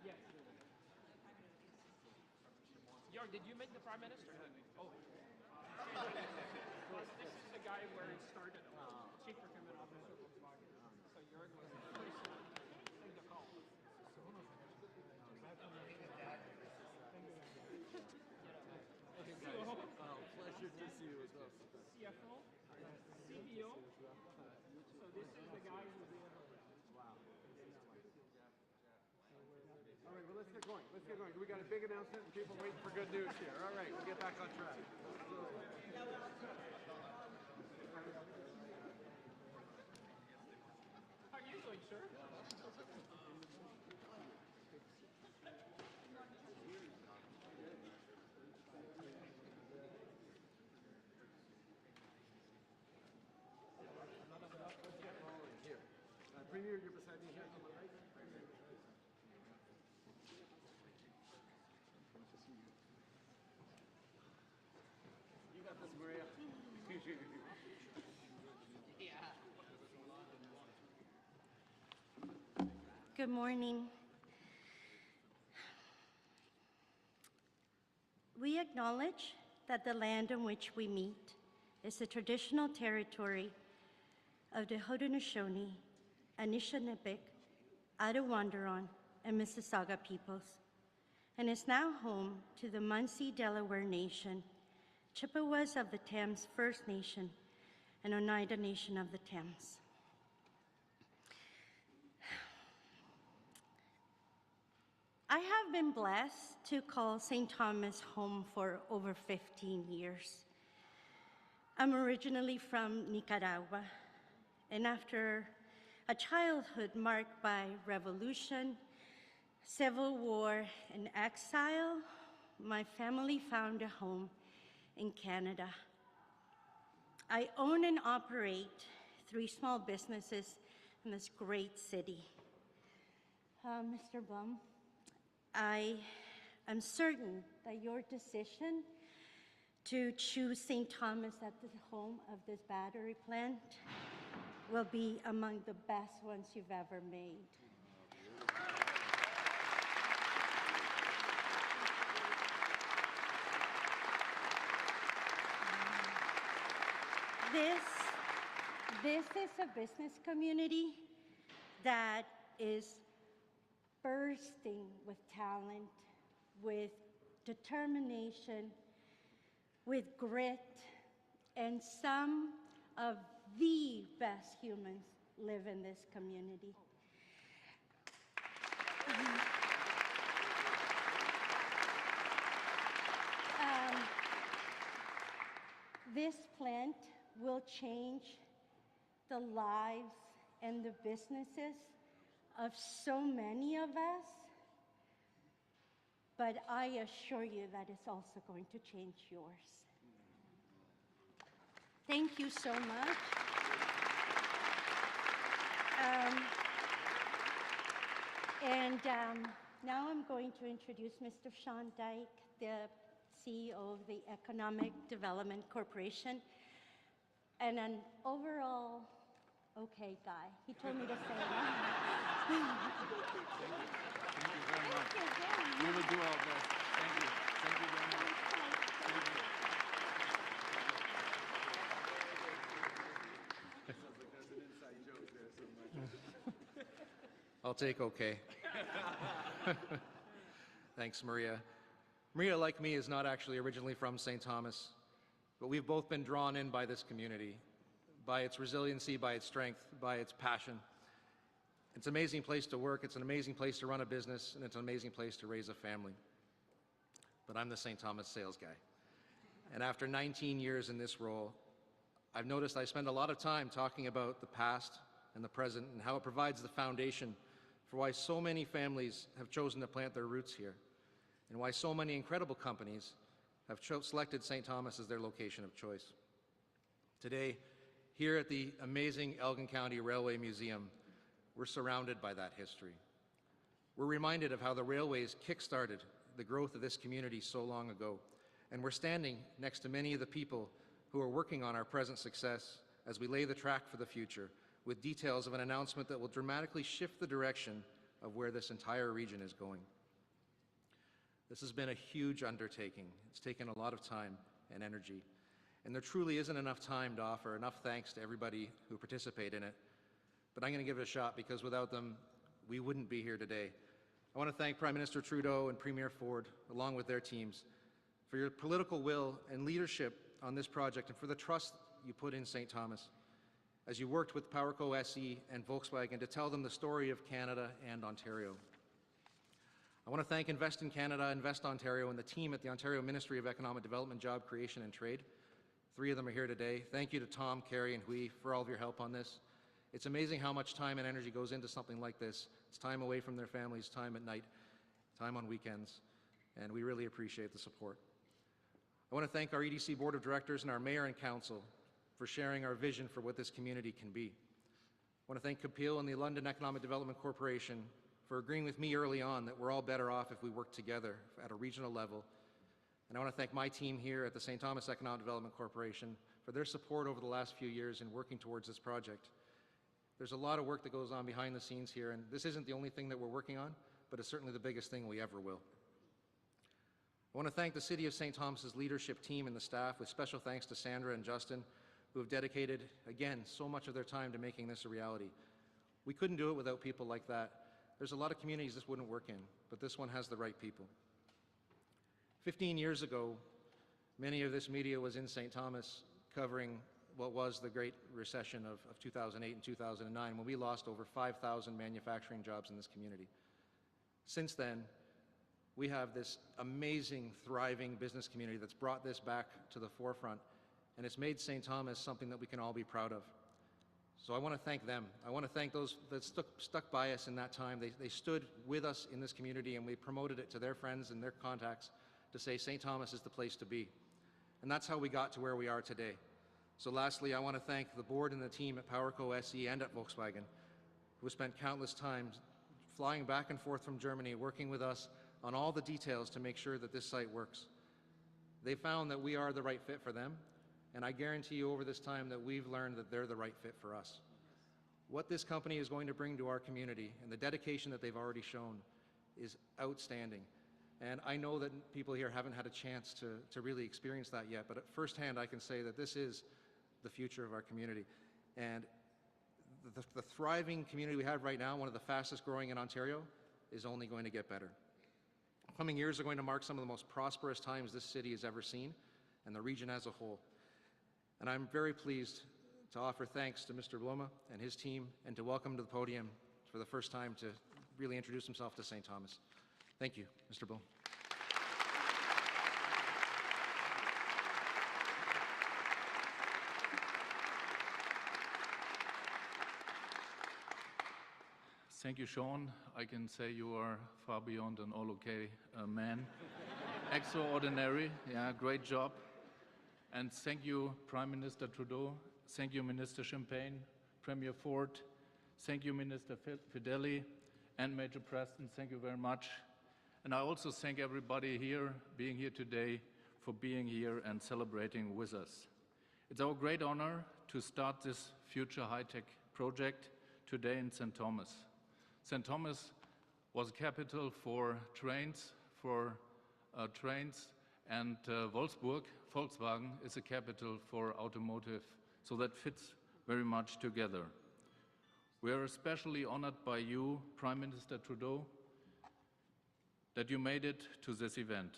Yes. York, did you make the Prime Minister? Oh. Plus, this is the guy where it started, chief procurement officer of Volkswagen. So York was the first one to take the call. Pleasure to see you as well. CFO, CBO. So this is the guy who's the Wow. All right, well, let's get going. Let's get going. We got a big announcement and people waiting for good news here. All right, we'll get back on track. How are you doing, sir? Here. Premier, you're beside me here on the right. You got this, Maria. Yeah. Good morning. We acknowledge that the land on which we meet is the traditional territory of the Haudenosaunee, Anishinaabeg, Attawandaron, and Mississauga peoples, and is now home to the Munsee Delaware Nation, Chippewas of the Thames First Nation, and Oneida Nation of the Thames. I have been blessed to call St. Thomas home for over 15 years. I'm originally from Nicaragua, and after a childhood marked by revolution, civil war, and exile, my family found a home in Canada. I own and operate 3 small businesses in this great city. Mr. Blum, I am certain that your decision to choose St. Thomas as the home of this battery plant will be among the best ones you've ever made. This is a business community that is bursting with talent, with determination, with grit, and some of the best humans live in this community. This plant will change the lives and the businesses of so many of us, but I assure you that it's also going to change yours. Thank you so much. Now I'm going to introduce Mr. Sean Dyke, the CEO of the Economic Development Corporation, and an overall okay guy. He told me to say that. Thank you very much. We will do our best. Thank you. Thank you very much. Sounds like there's an inside joke there somewhere. I'll take okay. Thanks, Maria. Maria, like me, is not actually originally from St. Thomas, but we've both been drawn in by this community, by its resiliency, by its strength, by its passion. It's an amazing place to work, it's an amazing place to run a business, and it's an amazing place to raise a family. But I'm the St. Thomas sales guy. And after 19 years in this role, I've noticed I spend a lot of time talking about the past and the present and how it provides the foundation for why so many families have chosen to plant their roots here, and why so many incredible companies have selected St. Thomas as their location of choice. Today, here at the amazing Elgin County Railway Museum, we're surrounded by that history. We're reminded of how the railways kick-started the growth of this community so long ago, And we're standing next to many of the people who are working on our present success as we lay the track for the future, with details of an announcement that will dramatically shift the direction of where this entire region is going. This has been a huge undertaking. It's taken a lot of time and energy, and there truly isn't enough time to offer enough thanks to everybody who participate in it. But I'm going to give it a shot, because without them, we wouldn't be here today. I want to thank Prime Minister Trudeau and Premier Ford, along with their teams, for your political will and leadership on this project, and for the trust you put in St. Thomas as you worked with Powerco SE and Volkswagen to tell them the story of Canada and Ontario. I want to thank Invest in Canada, Invest Ontario, and the team at the Ontario Ministry of Economic Development, Job Creation and Trade. 3 of them are here today. Thank you to Tom, Carrie, and Hui for all of your help on this. It's amazing how much time and energy goes into something like this. It's time away from their families, time at night, time on weekends, and we really appreciate the support. I want to thank our EDC Board of Directors and our Mayor and Council for sharing our vision for what this community can be. I want to thank Kapil and the London Economic Development Corporation for agreeing with me early on that we're all better off if we work together at a regional level. And I want to thank my team here at the St. Thomas Economic Development Corporation for their support over the last few years in working towards this project. There's a lot of work that goes on behind the scenes here, and this isn't the only thing that we're working on, but it's certainly the biggest thing we ever will. I want to thank the City of St. Thomas's leadership team and the staff, with special thanks to Sandra and Justin, who have dedicated, again, so much of their time to making this a reality. We couldn't do it without people like that. There's a lot of communities this wouldn't work in, but this one has the right people. 15 years ago, many of this media was in St. Thomas covering what was the Great Recession of 2008 and 2009, when we lost over 5,000 manufacturing jobs in this community. Since then, we have this amazing, thriving business community that's brought this back to the forefront, and it's made St. Thomas something that we can all be proud of. So I want to thank them. I want to thank those that stuck by us in that time. They stood with us in this community, and we promoted it to their friends and their contacts to say St. Thomas is the place to be. And that's how we got to where we are today. So lastly, I want to thank the board and the team at Powerco SE and at Volkswagen, who spent countless times flying back and forth from Germany, working with us on all the details to make sure that this site works. They found that we are the right fit for them, and I guarantee you over this time that we've learned that they're the right fit for us. What this company is going to bring to our community and the dedication that they've already shown is outstanding. And I know that people here haven't had a chance to really experience that yet, but at firsthand I can say that this is the future of our community. And the thriving community we have right now, one of the fastest growing in Ontario, is only going to get better. Coming years are going to mark some of the most prosperous times this city has ever seen, and the region as a whole. And I'm very pleased to offer thanks to Mr. Bloma and his team, and to welcome to the podium for the first time to really introduce himself to St. Thomas. Thank you, Mr. Bloma. Thank you, Sean. I can say you are far beyond an all-okay man. Extraordinary, yeah, great job. And thank you, Prime Minister Trudeau. Thank you, Minister Champagne, Premier Ford. Thank you, Minister Fideli, and Major Preston. Thank you very much. And I also thank everybody here, being here today, for being here and celebrating with us. It's our great honor to start this future high-tech project today in St. Thomas. St. Thomas was capital for trains, and Volkswagen is a capital for automotive, so that fits very much together. We are especially honored by you, Prime Minister Trudeau, that you made it to this event.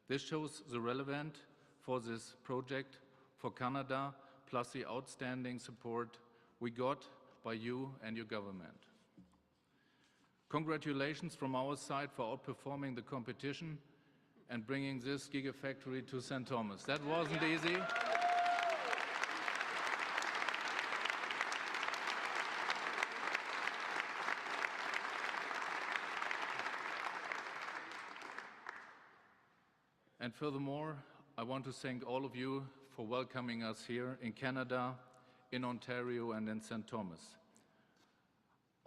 This shows the relevance for this project for Canada, plus the outstanding support we got by you and your government. Congratulations from our side for outperforming the competition and bringing this Gigafactory to St. Thomas. That wasn't easy. And furthermore, I want to thank all of you for welcoming us here in Canada, in Ontario, and in St. Thomas.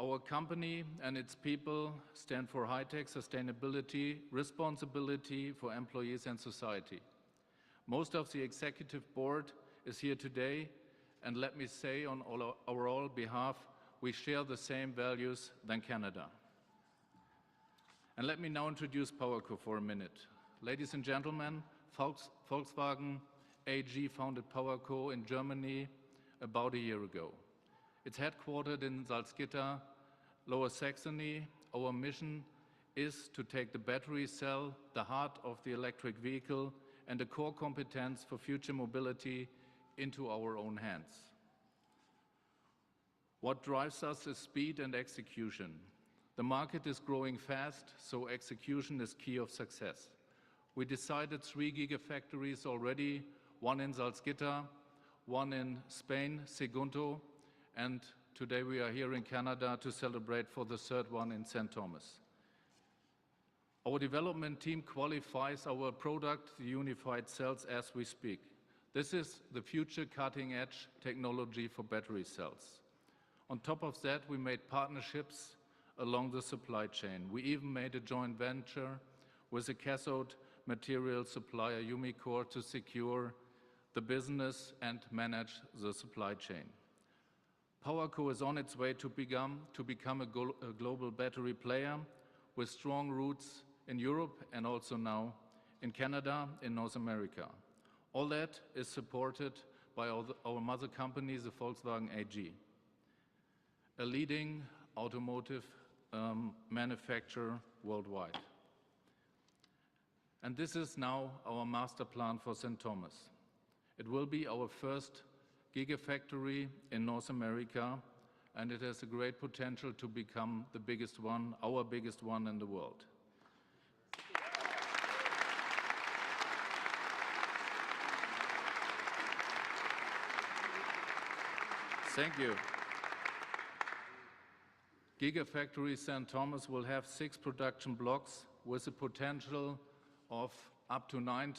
Our company and its people stand for high-tech sustainability, responsibility for employees and society. Most of the executive board is here today, and let me say on our behalf, we share the same values than Canada. And let me now introduce Powerco for a minute. Ladies and gentlemen, Volkswagen AG founded Powerco in Germany about a year ago. It's headquartered in Salzgitter, Lower Saxony. Our mission is to take the battery cell, the heart of the electric vehicle, and the core competence for future mobility into our own hands. What drives us is speed and execution. The market is growing fast, so execution is key of success. We decided 3 gigafactories already, one in Salzgitter, one in Spain, Segundo, and today we are here in Canada to celebrate for the 3rd one in St. Thomas. Our development team qualifies our product, the unified cells, as we speak. This is the future cutting-edge technology for battery cells. On top of that, we made partnerships along the supply chain. We even made a joint venture with a cathode material supplier, Umicore, to secure the business and manage the supply chain. Powerco is on its way to become a global battery player with strong roots in Europe and also now in Canada, in North America. All that is supported by our mother company, the Volkswagen AG, a leading automotive manufacturer worldwide. And this is now our master plan for St. Thomas. It will be our first gigafactory in North America, and it has a great potential to become the biggest one, our biggest one in the world. Thank you. Gigafactory St. Thomas will have 6 production blocks with a potential of up to 90